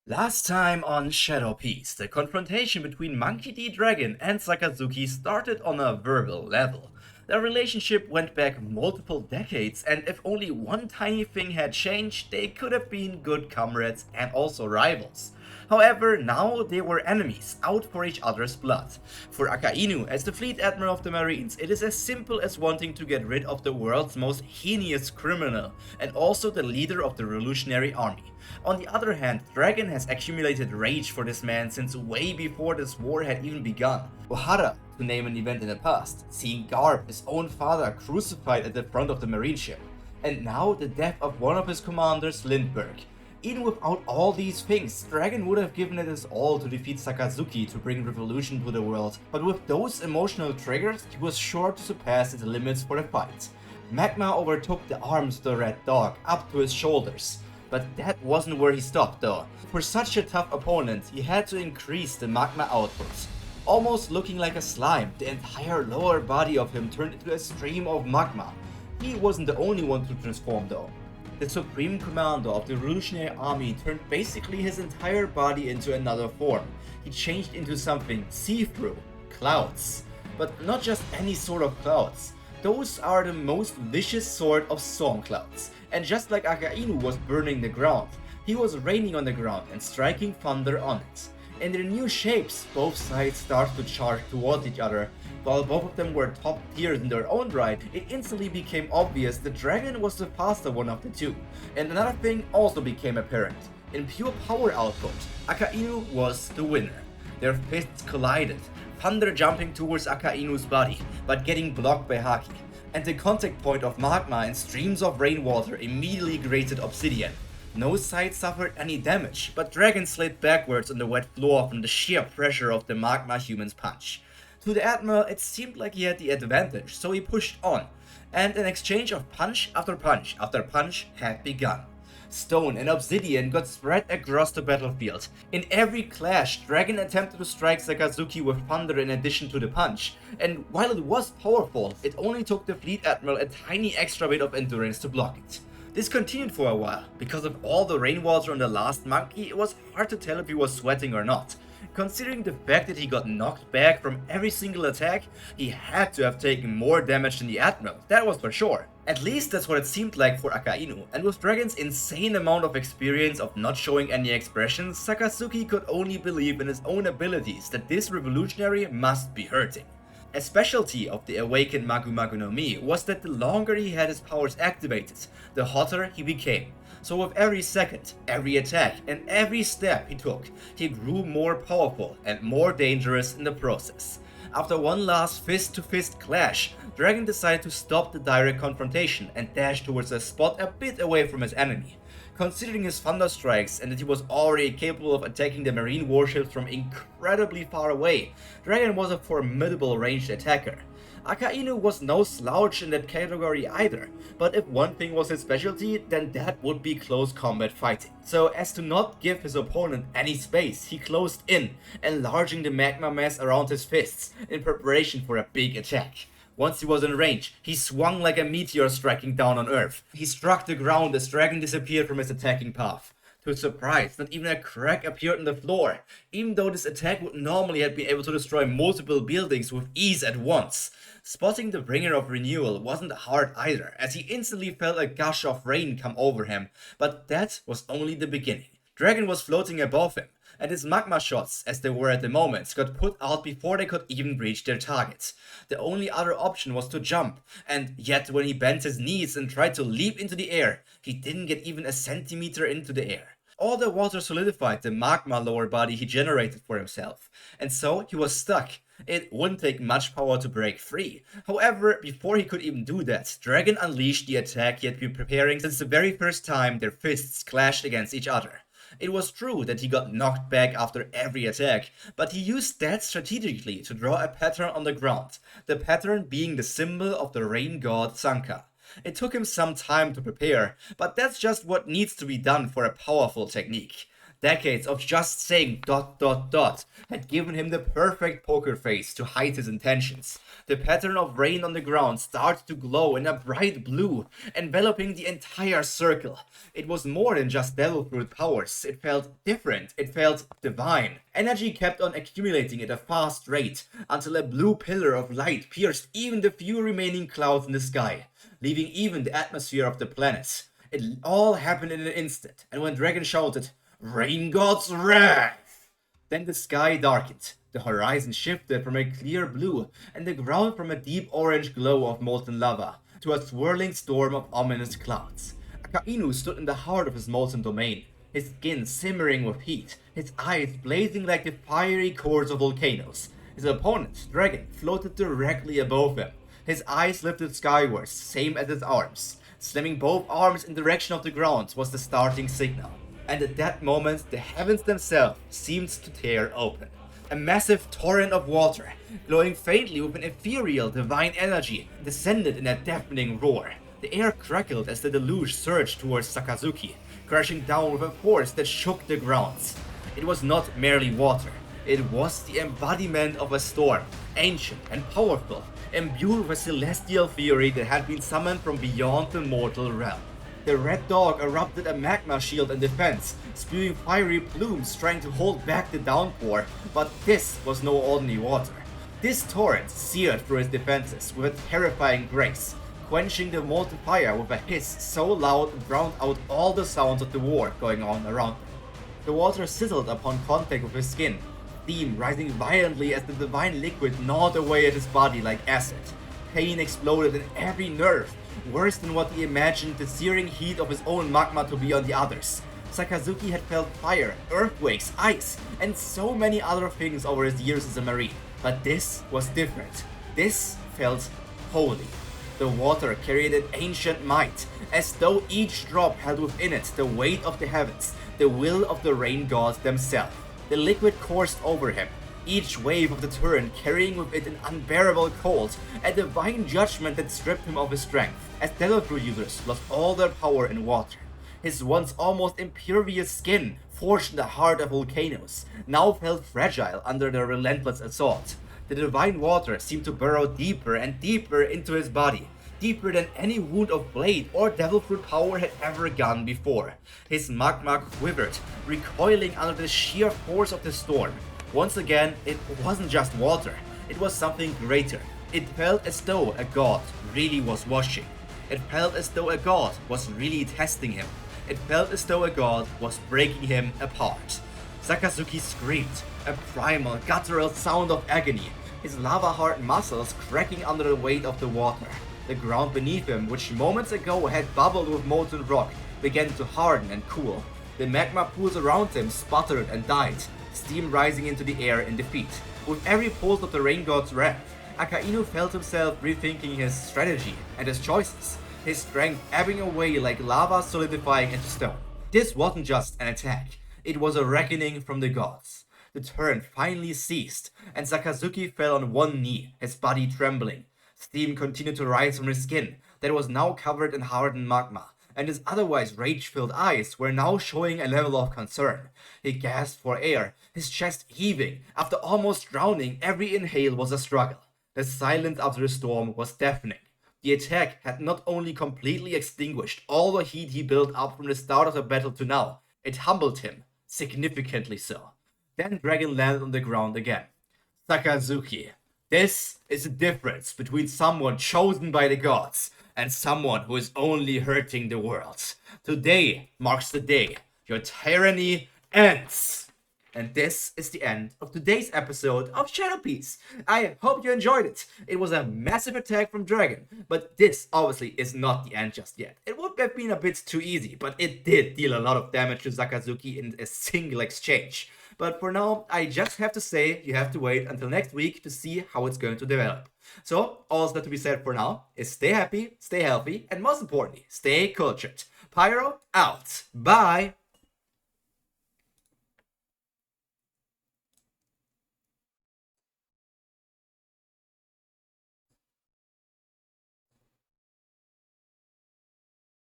Last time on Shadow Piece, the confrontation between Monkey D. Dragon and Sakazuki started on a verbal level. Their relationship went back multiple decades, and if only one tiny thing had changed, they could have been good comrades and also rivals. However, now they were enemies, out for each other's blood. For Akainu, as the Fleet Admiral of the Marines, it is as simple as wanting to get rid of the world's most heinous criminal, and also the leader of the Revolutionary Army. On the other hand, Dragon has accumulated rage for this man since way before this war had even begun. Ohara, to name an event in the past, seeing Garb, his own father, crucified at the front of the marine ship, and now the death of one of his commanders, Lindbergh. Even without all these things, Dragon would have given it his all to defeat Sakazuki to bring revolution to the world, but with those emotional triggers, he was sure to surpass his limits for the fight. Magma overtook the arms of the Red Dog up to his shoulders. But that wasn't where he stopped though. For such a tough opponent, he had to increase the magma output. Almost looking like a slime, the entire lower body of him turned into a stream of magma. He wasn't the only one to transform though. The Supreme Commander of the Revolutionary Army turned basically his entire body into another form. He changed into something see-through, clouds. But not just any sort of clouds. Those are the most vicious sort of storm clouds. And just like Akainu was burning the ground, he was raining on the ground and striking thunder on it. In their new shapes, both sides started to charge towards each other. While both of them were top tiers in their own right, it instantly became obvious that Dragon was the faster one of the two. And another thing also became apparent. In pure power output, Akainu was the winner. Their fists collided, thunder jumping towards Akainu's body, but getting blocked by Haki. And the contact point of magma and streams of rainwater immediately grated obsidian. No side suffered any damage, but Dragon slid backwards on the wet floor from the sheer pressure of the magma human's punch. To the Admiral, it seemed like he had the advantage, so he pushed on, and an exchange of punch after punch after punch had begun. Stone and obsidian got spread across the battlefield. In every clash, Dragon attempted to strike Sakazuki with thunder in addition to the punch, and while it was powerful, it only took the Fleet Admiral a tiny extra bit of endurance to block it. This continued for a while. Because of all the rainwater on the last monkey, it was hard to tell if he was sweating or not. Considering the fact that he got knocked back from every single attack, he had to have taken more damage than the Admiral, that was for sure. At least that's what it seemed like for Akainu, and with Dragon's insane amount of experience of not showing any expressions, Sakazuki could only believe in his own abilities that this revolutionary must be hurting. A specialty of the awakened Magu Magu no Mi was that the longer he had his powers activated, the hotter he became. So with every second, every attack, and every step he took, he grew more powerful and more dangerous in the process. After one last fist-to-fist clash, Dragon decided to stop the direct confrontation and dash towards a spot a bit away from his enemy. Considering his thunder strikes and that he was already capable of attacking the marine warships from incredibly far away, Dragon was a formidable ranged attacker. Akainu was no slouch in that category either, but if one thing was his specialty, then that would be close combat fighting. So as to not give his opponent any space, he closed in, enlarging the magma mass around his fists in preparation for a big attack. Once he was in range, he swung like a meteor striking down on Earth. He struck the ground as Dragon disappeared from his attacking path. To his surprise, not even a crack appeared in the floor, even though this attack would normally have been able to destroy multiple buildings with ease at once. Spotting the bringer of renewal wasn't hard either, as he instantly felt a gush of rain come over him, but that was only the beginning. Dragon was floating above him, and his magma shots, as they were at the moment, got put out before they could even reach their targets. The only other option was to jump, and yet when he bent his knees and tried to leap into the air, he didn't get even a centimeter into the air. All the water solidified the magma lower body he generated for himself, and so he was stuck. It wouldn't take much power to break free. However, before he could even do that, Dragon unleashed the attack he had been preparing since the very first time their fists clashed against each other. It was true that he got knocked back after every attack, but he used that strategically to draw a pattern on the ground, the pattern being the symbol of the rain god Sanka. It took him some time to prepare, but that's just what needs to be done for a powerful technique. Decades of just saying dot dot dot had given him the perfect poker face to hide his intentions. The pattern of rain on the ground started to glow in a bright blue, enveloping the entire circle. It was more than just devil fruit powers. It felt different. It felt divine. Energy kept on accumulating at a fast rate until a blue pillar of light pierced even the few remaining clouds in the sky, leaving even the atmosphere of the planet. It all happened in an instant, and when Dragon shouted, "Rain God's wrath!" then the sky darkened. The horizon shifted from a clear blue and the ground from a deep orange glow of molten lava to a swirling storm of ominous clouds. Akainu stood in the heart of his molten domain, his skin simmering with heat, his eyes blazing like the fiery cores of volcanoes. His opponent, Dragon, floated directly above him, his eyes lifted skywards, same as his arms. Slamming both arms in the direction of the ground was the starting signal. And at that moment, the heavens themselves seemed to tear open. A massive torrent of water, glowing faintly with an ethereal divine energy, descended in a deafening roar. The air crackled as the deluge surged towards Sakazuki, crashing down with a force that shook the grounds. It was not merely water. It was the embodiment of a storm, ancient and powerful, imbued with a celestial fury that had been summoned from beyond the mortal realm. The red dog erupted a magma shield in defense, spewing fiery plumes trying to hold back the downpour, but this was no ordinary water. This torrent seared through his defenses with a terrifying grace, quenching the molten fire with a hiss so loud it drowned out all the sounds of the war going on around him. The water sizzled upon contact with his skin, steam rising violently as the divine liquid gnawed away at his body like acid. Pain exploded in every nerve, worse than what he imagined the searing heat of his own magma to be on the others. Sakazuki had felt fire, earthquakes, ice, and so many other things over his years as a marine. But this was different. This felt holy. The water carried an ancient might, as though each drop held within it the weight of the heavens, the will of the rain gods themselves. The liquid coursed over him, each wave of the torrent carrying with it an unbearable cold, a divine judgment that stripped him of his strength, as devil fruit users lost all their power in water. His once almost impervious skin, forged in the heart of volcanoes, now felt fragile under their relentless assault. The divine water seemed to burrow deeper and deeper into his body, deeper than any wound of blade or devil fruit power had ever gone before. His magma quivered, recoiling under the sheer force of the storm. Once again, it wasn't just water, it was something greater. It felt as though a god really was watching. It felt as though a god was really testing him. It felt as though a god was breaking him apart. Sakazuki screamed, a primal, guttural sound of agony, his lava-hard muscles cracking under the weight of the water. The ground beneath him, which moments ago had bubbled with molten rock, began to harden and cool. The magma pools around him sputtered and died, steam rising into the air in defeat. With every pulse of the rain god's wrath, Akainu felt himself rethinking his strategy and his choices, his strength ebbing away like lava solidifying into stone. This wasn't just an attack, it was a reckoning from the gods. The torrent finally ceased, and Sakazuki fell on one knee, his body trembling. Steam continued to rise from his skin, that was now covered in hardened magma, and his otherwise rage-filled eyes were now showing a level of concern. He gasped for air, his chest heaving. After almost drowning, every inhale was a struggle. The silence after the storm was deafening. The attack had not only completely extinguished all the heat he built up from the start of the battle to now, it humbled him, significantly so. Then Dragon landed on the ground again. Sakazuki, this is the difference between someone chosen by the gods and someone who is only hurting the world. Today marks the day your tyranny ends. And this is the end of today's episode of Shadow Piece. I hope you enjoyed it. It was a massive attack from Dragon, but this obviously is not the end just yet. It would have been a bit too easy, but it did deal a lot of damage to Sakazuki in a single exchange. But for now, I just have to say you have to wait until next week to see how it's going to develop. So, all that to be said for now is stay happy, stay healthy, and most importantly, stay cultured. Pyro out. Bye.